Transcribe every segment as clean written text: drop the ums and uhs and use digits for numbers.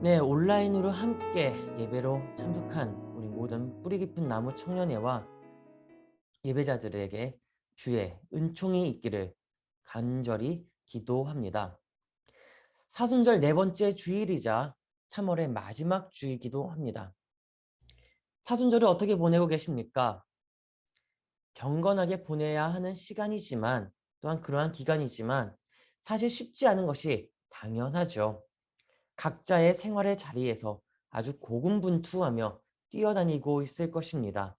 네, 온라인으로 함께 예배로 참석한 우리 모든 뿌리 깊은 나무 청년회와 예배자들에게 주의 은총이 있기를 간절히 기도합니다. 사순절 네 번째 주일이자 3월의 마지막 주이기도 합니다. 사순절을 어떻게 보내고 계십니까? 경건하게 보내야 하는 시간이지만 또한 그러한 기간이지만 사실 쉽지 않은 것이 당연하죠. 각자의 생활의 자리에서 아주 고군분투하며 뛰어다니고 있을 것입니다.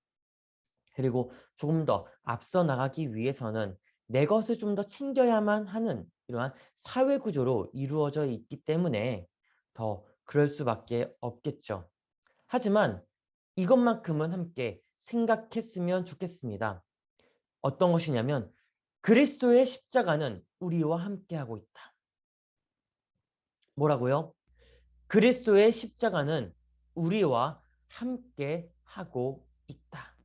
그리고 조금 더 앞서 나가기 위해서는 내 것을 좀 더 챙겨야만 하는 이러한 사회 구조로 이루어져 있기 때문에 더 그럴 수밖에 없겠죠. 하지만 이것만큼은 함께 생각했으면 좋겠습니다. 어떤 것이냐면 그리스도의 십자가는 우리와 함께하고 있다. 뭐라고요? 그리스도의 십자가는 우리와 함께 하고 있다.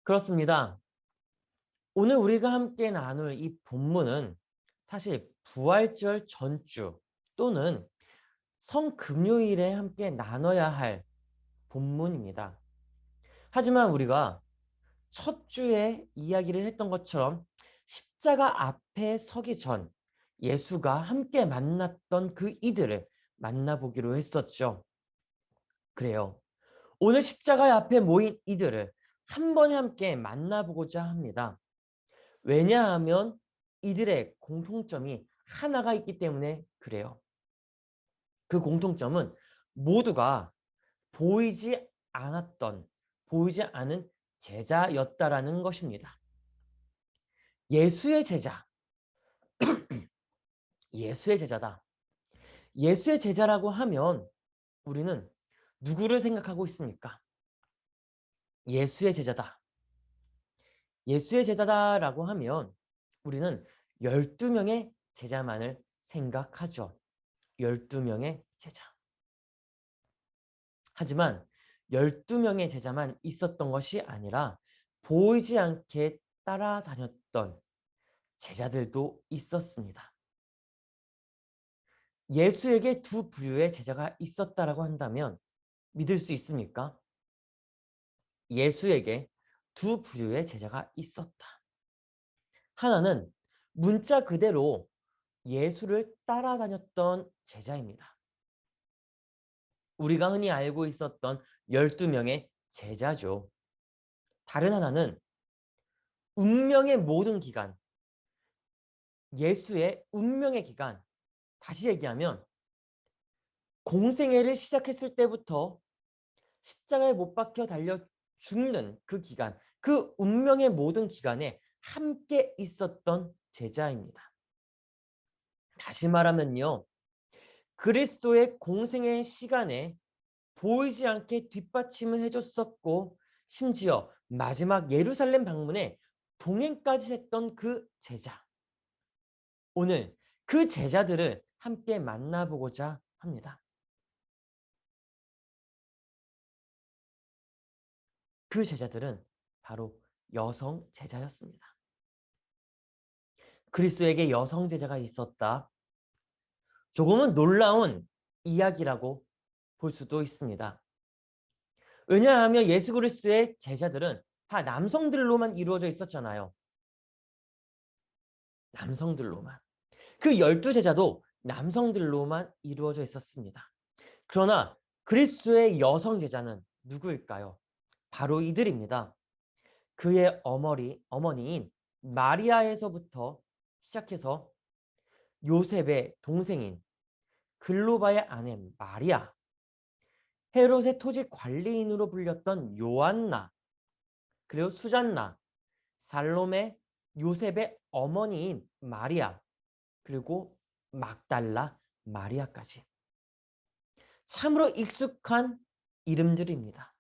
그렇습니다. 오늘 우리가 함께 나눌 이 본문은 사실 부활절 전주 또는 성금요일에 함께 나눠야 할 본문입니다. 하지만 우리가 첫 주에 이야기를 했던 것처럼 십자가 앞에 서기 전 예수가 함께 만났던 그 이들을 만나보기로 했었죠. 그래요. 오늘 십자가 앞에 모인 이들을 한 번에 함께 만나보고자 합니다. 왜냐하면 이들의 공통점이 하나가 있기 때문에 그래요. 그 공통점은 모두가 보이지 않았던, 보이지 않은 제자였다라는 것입니다. 예수의 제자, 예수의 제자다. 예수의 제자라고 하면 우리는 누구를 생각하고 있습니까? 예수의 제자다. 예수의 제자다라고 하면 우리는 12명의 제자만을 생각하죠. 12명의 제자. 하지만 12명의 제자만 있었던 것이 아니라 보이지 않게 따라다녔던 제자들도 있었습니다. 예수에게 두 부류의 제자가 있었다라고 한다면 믿을 수 있습니까? 예수에게 두 부류의 제자가 있었다. 하나는 문자 그대로 예수를 따라다녔던 제자입니다. 우리가 흔히 알고 있었던 12명의 제자죠. 다른 하나는 운명의 모든 기간, 예수의 운명의 기간, 다시 얘기하면 공생애를 시작했을 때부터 십자가에 못 박혀 달려 죽는 그 기간, 그 운명의 모든 기간에 함께 있었던 제자입니다. 다시 말하면요. 그리스도의 공생의 시간에 보이지 않게 뒷받침을 해줬었고 심지어 마지막 예루살렘 방문에 동행까지 했던 그 제자. 오늘 그 제자들을 함께 만나보고자 합니다. 그 제자들은 바로 여성 제자였습니다. 그리스도에게 여성 제자가 있었다. 조금은 놀라운 이야기라고 볼 수도 있습니다. 왜냐하면 예수 그리스도의 제자들은 다 남성들로만 이루어져 있었잖아요. 남성들로만. 그 12제자도 남성들로만 이루어져 있었습니다. 그러나 그리스도의 여성 제자는 누구일까요? 바로 이들입니다. 그의 어머니인 마리아에서부터 시작해서 요셉의 동생인 글로바의 아내 마리아, 헤롯의 토지 관리인으로 불렸던 요한나, 그리고 수잔나, 살로메, 요셉의 어머니인 마리아, 그리고 막달라 마리아까지. 참으로 익숙한 이름들입니다.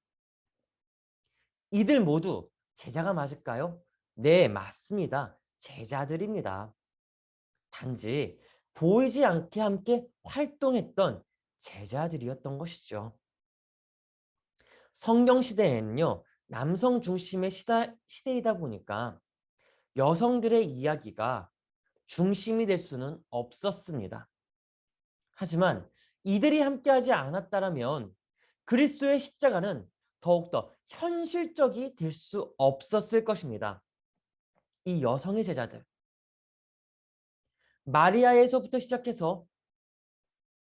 이들 모두 제자가 맞을까요? 네, 맞습니다. 제자들입니다. 단지 보이지 않게 함께 활동했던 제자들이었던 것이죠. 성경 시대에는요, 남성 중심의 시대이다 보니까 여성들의 이야기가 중심이 될 수는 없었습니다. 하지만 이들이 함께하지 않았다라면 그리스도의 십자가는 더욱더 현실적이 될 수 없었을 것입니다. 이 여성의 제자들, 마리아에서부터 시작해서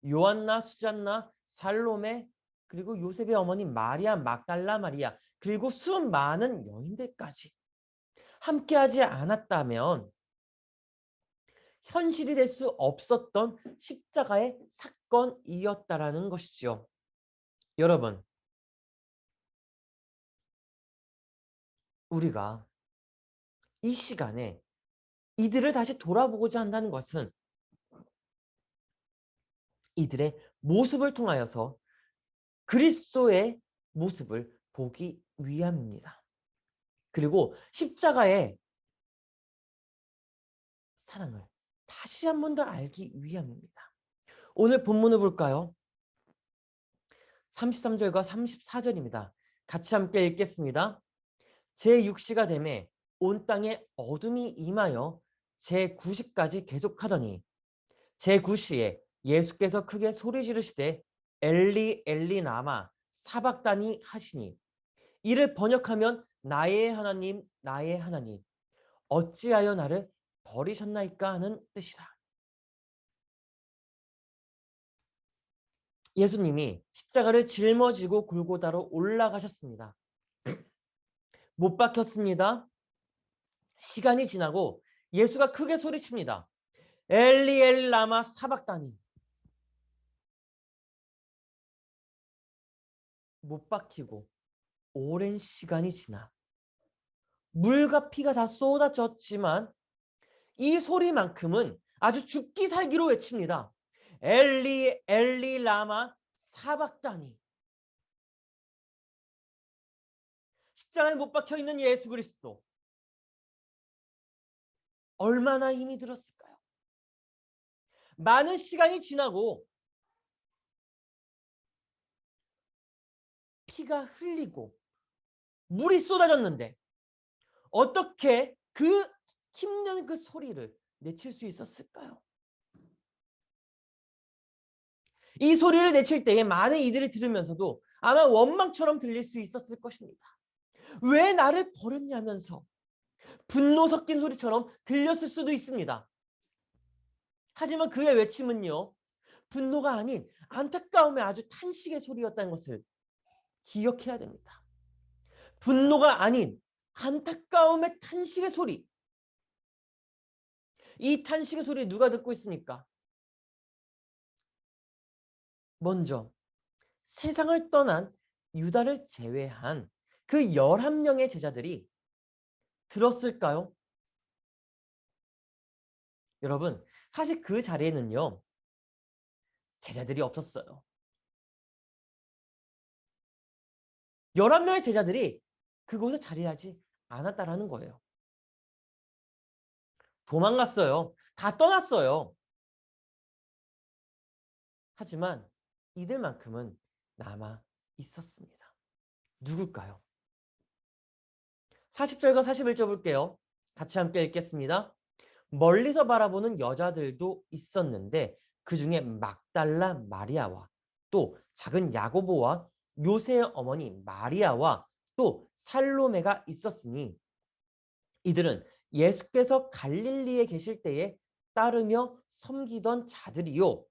요한나, 수잔나, 살로메, 그리고 요셉의 어머니 마리아, 막달라 마리아, 그리고 수많은 여인들까지 함께하지 않았다면 현실이 될 수 없었던 십자가의 사건이었다라는 것이죠. 여러분, 우리가 이 시간에 이들을 다시 돌아보고자 한다는 것은 이들의 모습을 통하여서 그리스도의 모습을 보기 위함입니다. 그리고 십자가의 사랑을 다시 한 번 더 알기 위함입니다. 오늘 본문을 볼까요? 33절과 34절입니다. 같이 함께 읽겠습니다. 제6시가 되매 온 땅에 어둠이 임하여 제9시까지 계속하더니 제9시에 예수께서 크게 소리 지르시되 엘리 엘리 라마 사박다니 하시니 이를 번역하면 나의 하나님 나의 하나님 어찌하여 나를 버리셨나이까 하는 뜻이라. 예수님이 십자가를 짊어지고 골고다로 올라가셨습니다. 못 박혔습니다. 시간이 지나고 예수가 크게 소리칩니다. 엘리 엘리 라마 사박다니. 못 박히고 오랜 시간이 지나 물과 피가 다 쏟아졌지만 이 소리만큼은 아주 죽기 살기로 외칩니다. 엘리 엘리 라마 사박다니. 십자가에 못 박혀 있는 예수 그리스도, 얼마나 힘이 들었을까요? 많은 시간이 지나고 피가 흘리고 물이 쏟아졌는데 어떻게 그 힘든 그 소리를 내칠 수 있었을까요? 이 소리를 내칠 때에 많은 이들이 들으면서도 아마 원망처럼 들릴 수 있었을 것입니다. 왜 나를 버렸냐면서 분노 섞인 소리처럼 들렸을 수도 있습니다. 하지만 그의 외침은요, 분노가 아닌 안타까움의 아주 탄식의 소리였다는 것을 기억해야 됩니다. 분노가 아닌 안타까움의 탄식의 소리. 이 탄식의 소리 누가 듣고 있습니까? 먼저 세상을 떠난 유다를 제외한 그 11명의 제자들이 들었을까요? 여러분, 사실 그 자리에는요, 제자들이 없었어요. 11명의 제자들이 그곳에 자리하지 않았다라는 거예요. 도망갔어요. 다 떠났어요. 하지만 이들만큼은 남아 있었습니다. 누굴까요? 40절과 41절 볼게요. 같이 함께 읽겠습니다. 멀리서 바라보는 여자들도 있었는데 그 중에 막달라 마리아와 또 작은 야고보와 요새의 어머니 마리아와 또 살로메가 있었으니 이들은 예수께서 갈릴리에 계실 때에 따르며 섬기던 자들이요.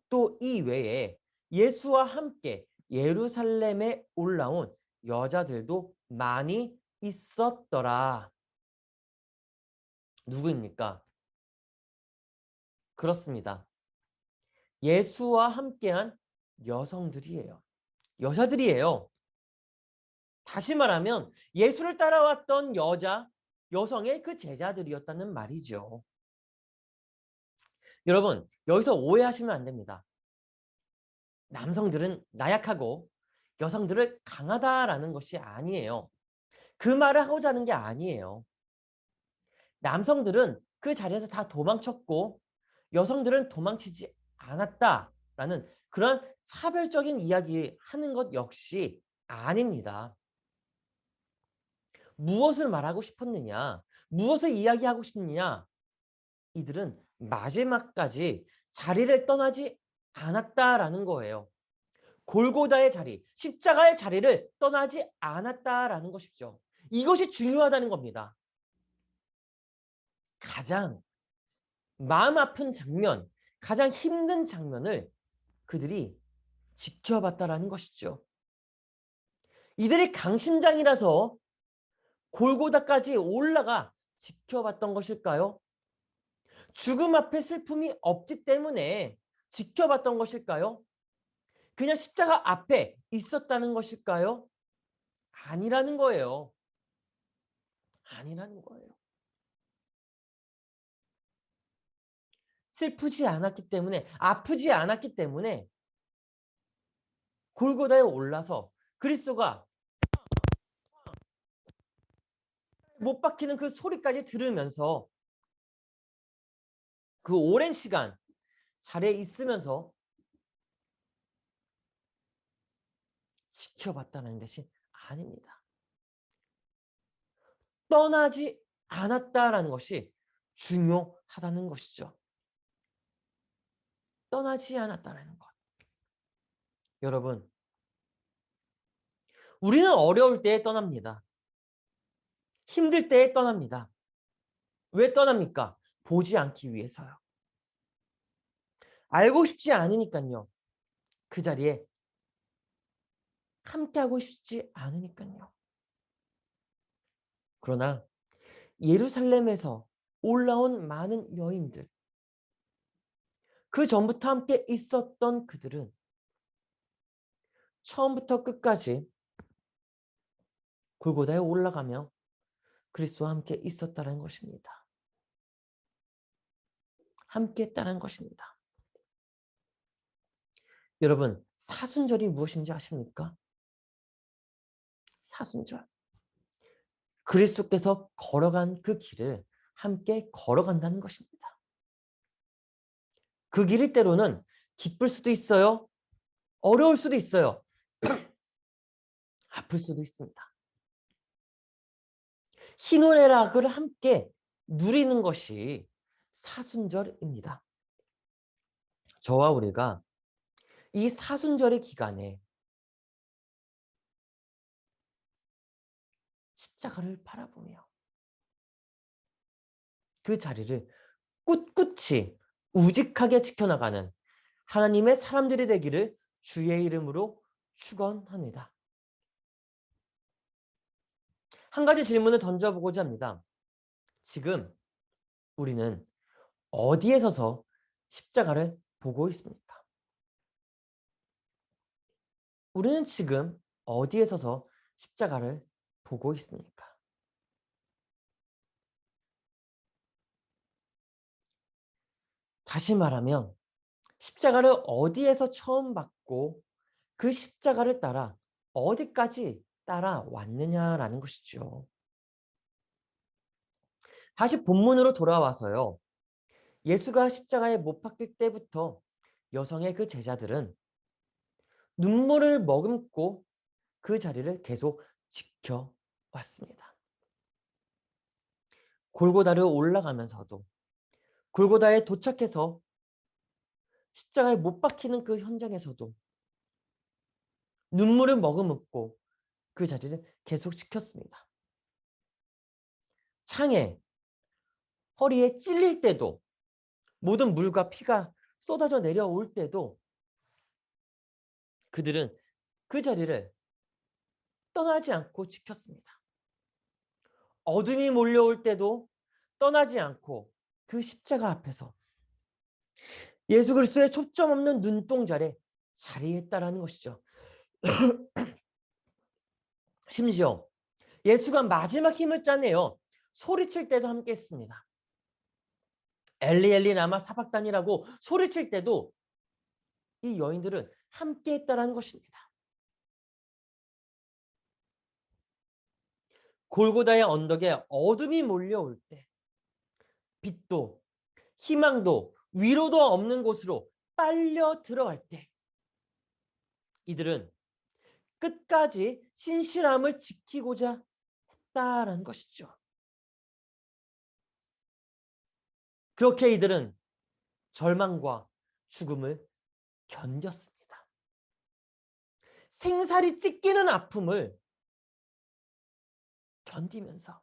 또 이 외에 예수와 함께 예루살렘에 올라온 여자들도 많이 있었더라. 누구입니까? 그렇습니다. 예수와 함께한 여성들이에요. 여자들이에요. 다시 말하면 예수를 따라왔던 여성의 그 제자들이었다는 말이죠. 여러분, 여기서 오해하시면 안 됩니다. 남성들은 나약하고 여성들은 강하다라는 것이 아니에요. 그 말을 하고자 하는 게 아니에요. 남성들은 그 자리에서 다 도망쳤고 여성들은 도망치지 않았다라는 그런 차별적인 이야기 하는 것 역시 아닙니다. 무엇을 말하고 싶었느냐? 무엇을 이야기하고 싶느냐? 이들은 마지막까지 자리를 떠나지 않았다라는 거예요. 골고다의 자리, 십자가의 자리를 떠나지 않았다라는 것이죠. 이것이 중요하다는 겁니다. 가장 마음 아픈 장면, 가장 힘든 장면을 그들이 지켜봤다라는 것이죠. 이들이 강심장이라서 골고다까지 올라가 지켜봤던 것일까요? 죽음 앞에 슬픔이 없기 때문에 지켜봤던 것일까요? 그냥 십자가 앞에 있었다는 것일까요? 아니라는 거예요. 아니라는 거예요. 슬프지 않았기 때문에, 아프지 않았기 때문에 골고다에 올라서 그리스도가 못 박히는 그 소리까지 들으면서 그 오랜 시간 자리에 있으면서 지켜봤다는 것이 아닙니다. 떠나지 않았다라는 것이 중요하다는 것이죠. 떠나지 않았다는 것. 여러분, 우리는 어려울 때에 떠납니다. 힘들 때에 떠납니다. 왜 떠납니까? 보지 않기 위해서요. 알고 싶지 않으니까요. 그 자리에 함께하고 싶지 않으니까요. 그러나 예루살렘에서 올라온 많은 여인들, 그 전부터 함께 있었던 그들은 처음부터 끝까지 골고다에 올라가며 그리스도와 함께 있었다는 것입니다. 함께 했다는 것입니다. 여러분, 사순절이 무엇인지 아십니까? 사순절. 그리스도께서 걸어간 그 길을 함께 걸어간다는 것입니다. 그 길이 때로는 기쁠 수도 있어요. 어려울 수도 있어요. 아플 수도 있습니다. 희노애락을 함께 누리는 것이 사순절입니다. 저와 우리가 이 사순절의 기간에 십자가를 바라보며 그 자리를 꿋꿋이 우직하게 지켜나가는 하나님의 사람들이 되기를 주의 이름으로 축원합니다. 한 가지 질문을 던져보고자 합니다. 지금 우리는 어디에 서서 십자가를 보고 있습니까? 우리는 지금 어디에 서서 십자가를 보고 있습니까? 다시 말하면 십자가를 어디에서 처음 받고 그 십자가를 따라 어디까지 따라왔느냐라는 것이죠. 다시 본문으로 돌아와서요. 예수가 십자가에 못 박힐 때부터 여성의 그 제자들은 눈물을 머금고 그 자리를 계속 지켜왔습니다. 골고다를 올라가면서도 골고다에 도착해서 십자가에 못 박히는 그 현장에서도 눈물을 머금고 그 자리를 계속 지켰습니다. 창에 허리에 찔릴 때도 모든 물과 피가 쏟아져 내려올 때도 그들은 그 자리를 떠나지 않고 지켰습니다. 어둠이 몰려올 때도 떠나지 않고 그 십자가 앞에서 예수 그리스도의 초점 없는 눈동자에 자리했다라는 것이죠. 심지어 예수가 마지막 힘을 짜내어 소리칠 때도 함께 했습니다. 엘리 엘리 라마 사박단이라고 소리칠 때도 이 여인들은 함께 했다라는 것입니다. 골고다의 언덕에 어둠이 몰려올 때 빛도 희망도 위로도 없는 곳으로 빨려 들어갈 때 이들은 끝까지 신실함을 지키고자 했다라는 것이죠. 그렇게 이들은 절망과 죽음을 견뎠습니다. 생살이 찢기는 아픔을 견디면서,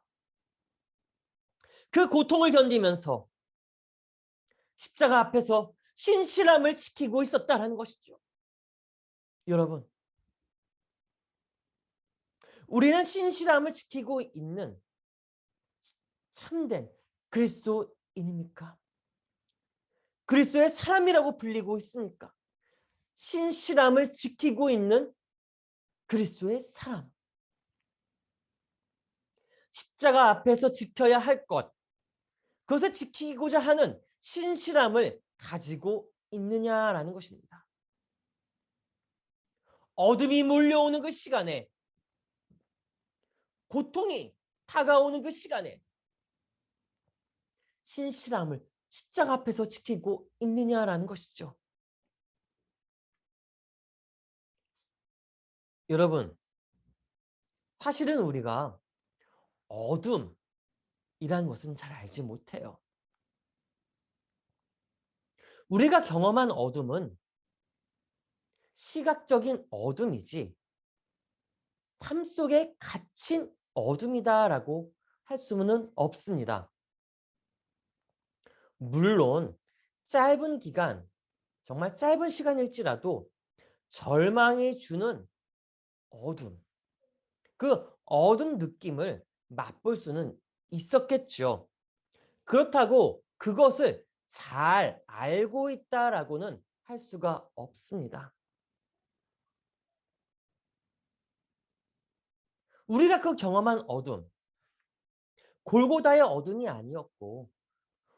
그 고통을 견디면서 십자가 앞에서 신실함을 지키고 있었다는 것이죠. 여러분, 우리는 신실함을 지키고 있는 참된 그리스도인입니까? 그리스도의 사람이라고 불리고 있습니까? 신실함을 지키고 있는 그리스도의 사람. 십자가 앞에서 지켜야 할 것, 그것을 지키고자 하는 신실함을 가지고 있느냐라는 것입니다. 어둠이 몰려오는 그 시간에, 고통이 다가오는 그 시간에 신실함을 십자가 앞에서 지키고 있느냐라는 것이죠. 여러분, 사실은 우리가 어둠이라는 것은 잘 알지 못해요. 우리가 경험한 어둠은 시각적인 어둠이지 삶 속에 갇힌 어둠이다라고 할 수는 없습니다. 물론 짧은 기간, 정말 짧은 시간일지라도 절망이 주는 어둠, 그 어둠 느낌을 맛볼 수는 있었겠죠. 그렇다고 그것을 잘 알고 있다라고는 할 수가 없습니다. 우리가 그 경험한 어둠, 골고다의 어둠이 아니었고,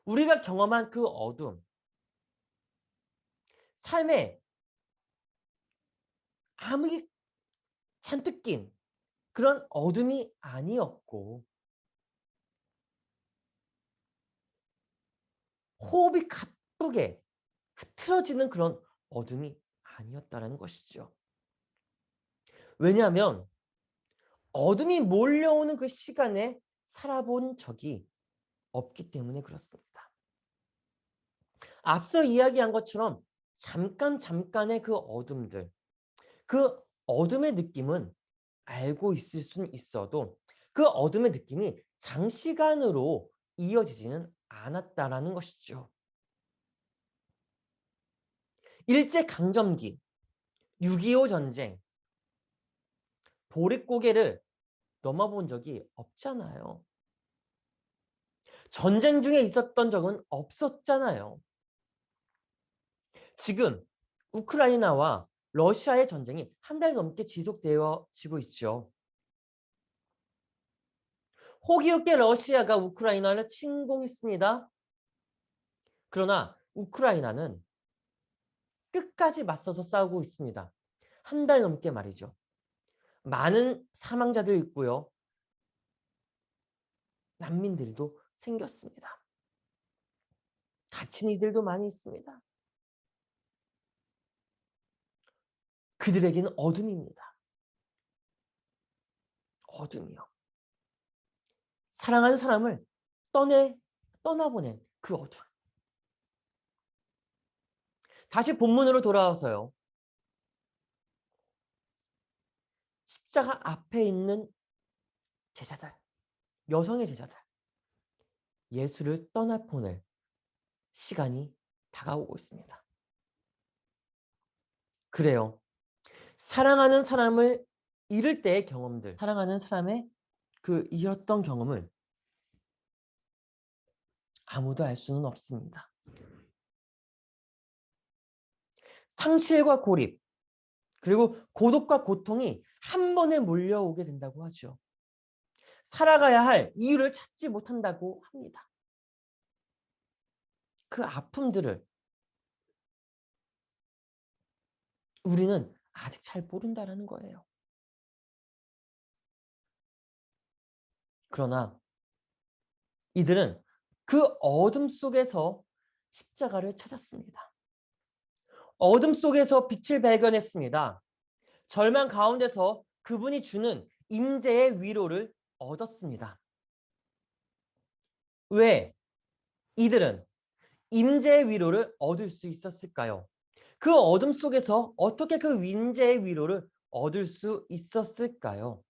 우리가 경험한 그 어둠, 삶에 암흑이 잔뜩 낀 그런 어둠이 아니었고, 호흡이 가쁘게 흐트러지는 그런 어둠이 아니었다는 것이죠. 왜냐하면 어둠이 몰려오는 그 시간에 살아본 적이 없기 때문에 그렇습니다. 앞서 이야기한 것처럼 잠깐의 그 어둠들, 그 어둠의 느낌은 알고 있을 수는 있어도 그 어둠의 느낌이 장시간으로 이어지지는 않았다라는 것이죠. 일제강점기, 6.25 전쟁, 보릿고개를 넘어본 적이 없잖아요. 전쟁 중에 있었던 적은 없었잖아요. 지금 우크라이나와 러시아의 전쟁이 한 달 넘게 지속되어지고 있죠. 호기롭게 러시아가 우크라이나를 침공했습니다. 그러나 우크라이나는 끝까지 맞서서 싸우고 있습니다. 한 달 넘게 말이죠. 많은 사망자들 있고요. 난민들도 생겼습니다. 다친 이들도 많이 있습니다. 그들에게는 어둠입니다. 어둠이요. 사랑하는 사람을 떠나보낸 그 어둠. 다시 본문으로 돌아와서요. 십자가 앞에 있는 제자들, 여성의 제자들, 예수를 떠나보낼 시간이 다가오고 있습니다. 그래요. 사랑하는 사람을 잃을 때의 경험들, 사랑하는 사람의 그 잃었던 경험을 아무도 알 수는 없습니다. 상실과 고립, 그리고 고독과 고통이 한 번에 몰려오게 된다고 하죠. 살아가야 할 이유를 찾지 못한다고 합니다. 그 아픔들을 우리는 아직 잘 모른다는 거예요. 그러나 이들은 그 어둠 속에서 십자가를 찾았습니다. 어둠 속에서 빛을 발견했습니다. 절망 가운데서 그분이 주는 임재의 위로를 얻었습니다. 왜 이들은 임재의 위로를 얻을 수 있었을까요? 그 어둠 속에서 어떻게 그 인재의 위로를 얻을 수 있었을까요?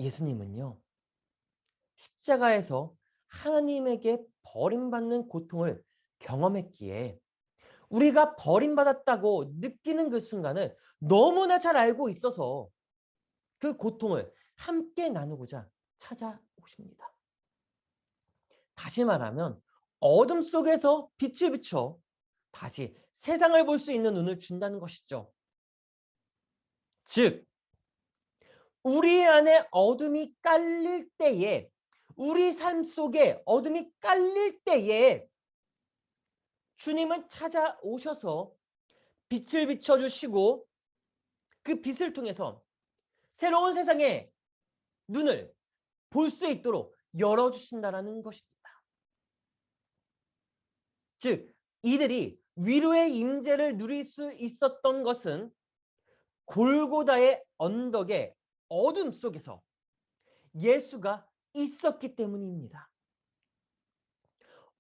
예수님은요, 십자가에서 하나님에게 버림받는 고통을 경험했기에 우리가 버림받았다고 느끼는 그 순간을 너무나 잘 알고 있어서 그 고통을 함께 나누고자 찾아오십니다. 다시 말하면 어둠 속에서 빛을 비춰 다시 세상을 볼 수 있는 눈을 준다는 것이죠. 즉, 우리 안에 어둠이 깔릴 때에, 우리 삶 속에 어둠이 깔릴 때에 주님은 찾아오셔서 빛을 비춰주시고 그 빛을 통해서 새로운 세상의 눈을 볼 수 있도록 열어주신다는 것입니다. 즉, 이들이 위로의 임재를 누릴 수 있었던 것은 골고다의 언덕의 어둠 속에서 예수가 있었기 때문입니다.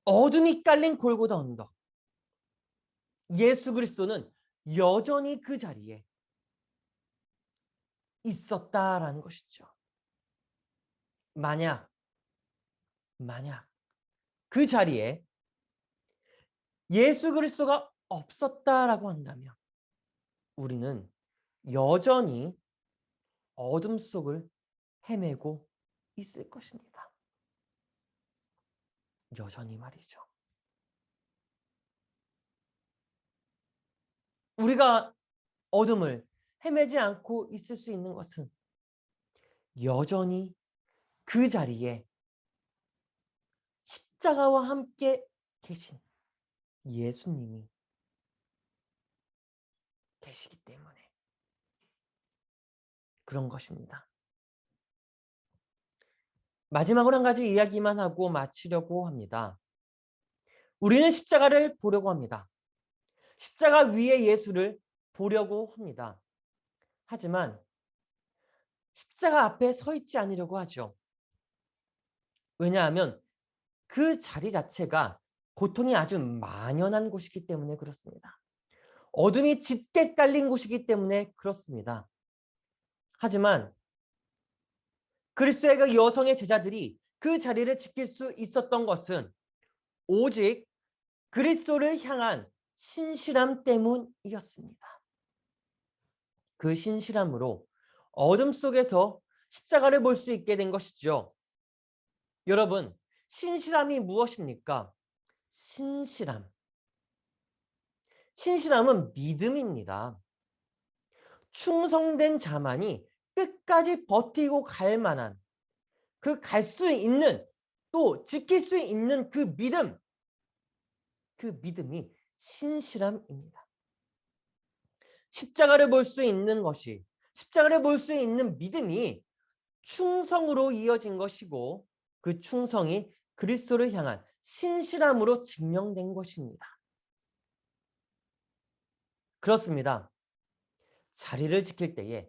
어둠이 깔린 골고다 언덕. 예수 그리스도는 여전히 그 자리에 있었다라는 것이죠. 만약 그 자리에 예수 그리스도가 없었다라고 한다면 우리는 여전히 어둠 속을 헤매고 있을 것입니다. 여전히 말이죠. 우리가 어둠을 헤매지 않고 있을 수 있는 것은 여전히 그 자리에 십자가와 함께 계신 예수님이 계시기 때문에 그런 것입니다. 마지막으로 한 가지 이야기만 하고 마치려고 합니다. 우리는 십자가를 보려고 합니다. 십자가 위에 예수를 보려고 합니다. 하지만 십자가 앞에 서 있지 않으려고 하죠. 왜냐하면 그 자리 자체가 고통이 아주 만연한 곳이기 때문에 그렇습니다. 어둠이 짙게 깔린 곳이기 때문에 그렇습니다. 하지만 그리스도의 그 여성의 제자들이 그 자리를 지킬 수 있었던 것은 오직 그리스도를 향한 신실함 때문이었습니다. 그 신실함으로 어둠 속에서 십자가를 볼 수 있게 된 것이죠. 여러분, 신실함이 무엇입니까? 신실함은 믿음입니다. 충성된 자만이 끝까지 버티고 갈 만한, 그 갈 수 있는, 또 지킬 수 있는 그 믿음이 신실함입니다. 십자가를 볼 수 있는 것이, 십자가를 볼 수 있는 믿음이 충성으로 이어진 것이고 그 충성이 그리스도를 향한 신실함으로 증명된 것입니다. 그렇습니다. 자리를 지킬 때에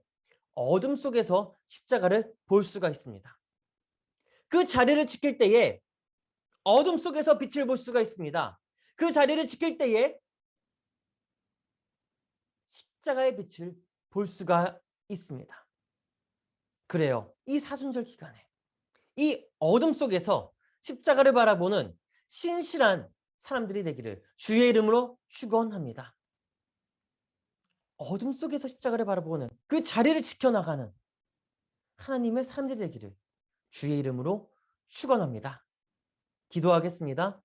어둠 속에서 십자가를 볼 수가 있습니다. 그 자리를 지킬 때에 어둠 속에서 빛을 볼 수가 있습니다. 그 자리를 지킬 때에 십자가의 빛을 볼 수가 있습니다. 그래요. 이 사순절 기간에 이 어둠 속에서 십자가를 바라보는 신실한 사람들이 되기를 주의 이름으로 축원합니다. 어둠 속에서 십자가를 바라보는 그 자리를 지켜나가는 하나님의 사람들이 되기를 주의 이름으로 축원합니다. 기도하겠습니다.